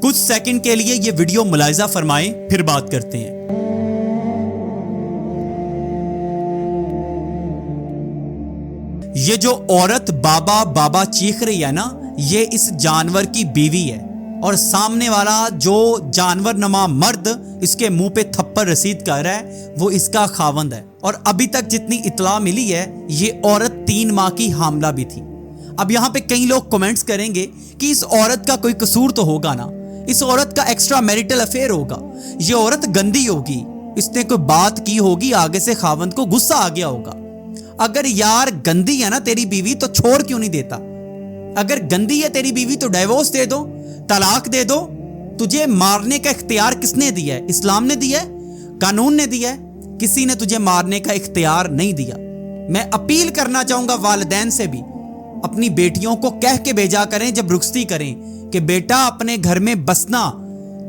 کچھ سیکنڈ کے لیے یہ ویڈیو ملاحظہ فرمائیں، پھر بات کرتے ہیں۔ یہ جو عورت بابا بابا چیخ رہی ہے نا، یہ اس جانور کی بیوی ہے، اور سامنے والا جو جانور نما مرد اس کے منہ پہ تھپڑ رسید کر رہا ہے وہ اس کا خاوند ہے۔ اور ابھی تک جتنی اطلاع ملی ہے یہ عورت 3 ماہ کی حاملہ بھی تھی۔ اب یہاں پہ کئی لوگ کمنٹس کریں گے کہ اس عورت کا کوئی قصور تو ہوگا نا، اس عورت کا ایکسٹرا میریٹل افیئر ہوگا، یہ عورت گندی ہوگی، اس نے کوئی بات کی ہوگی، آگے سے خاوند کو غصہ آ گیا ہوگا۔ اگر یار گندی ہے نا تیری بیوی تو چھوڑ کیوں نہیں دیتا؟ اگر گندی ہے تیری بیوی تو ڈیورس دے دو، طلاق دے دو۔ تجھے مارنے کا اختیار کس نے دیا ہے؟ اسلام نے دیا ہے؟ قانون نے دیا ہے؟ کسی نے تجھے مارنے کا اختیار نہیں دیا۔ میں اپیل کرنا چاہوں گا والدین سے بھی، اپنی بیٹیوں کو کہہ کے بھیجا کریں جب رخصتی کریں کہ بیٹا اپنے گھر میں بسنا،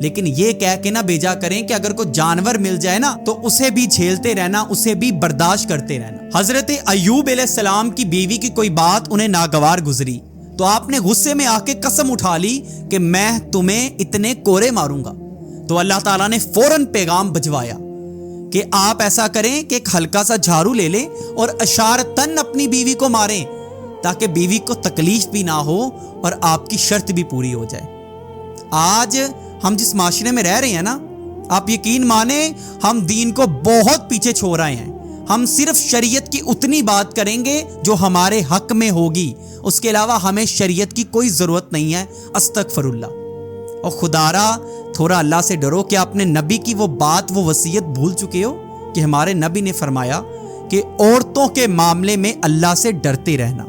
لیکن یہ کہہ کے نہ بھیجا کریں کہ اگر کوئی جانور مل جائے نا تو اسے بھی جھیلتے رہنا، اسے بھی برداشت کرتے رہنا۔ حضرت ایوب علیہ السلام کی بیوی کی کوئی بات انہیں ناگوار گزری تو آپ نے غصے میں آ کے قسم اٹھا لی کہ میں تمہیں اتنے کورے ماروں گا، تو اللہ تعالیٰ نے فوراً پیغام بھجوایا کہ آپ ایسا کریں کہ ایک ہلکا سا جھاڑو لے لیں اور اشارتاً اپنی بیوی کو ماریں تاکہ بیوی کو تکلیف بھی نہ ہو اور آپ کی شرط بھی پوری ہو جائے۔ آج ہم جس معاشرے میں رہ رہے ہیں نا، آپ یقین مانیں ہم دین کو بہت پیچھے چھوڑ رہے ہیں۔ ہم صرف شریعت کی اتنی بات کریں گے جو ہمارے حق میں ہوگی، اس کے علاوہ ہمیں شریعت کی کوئی ضرورت نہیں ہے۔ استغفر اللہ۔ اور خدارا تھوڑا اللہ سے ڈرو کہ اپنے نبی کی وہ بات، وہ وصیت بھول چکے ہو کہ ہمارے نبی نے فرمایا کہ عورتوں کے معاملے میں اللہ سے ڈرتے رہنا۔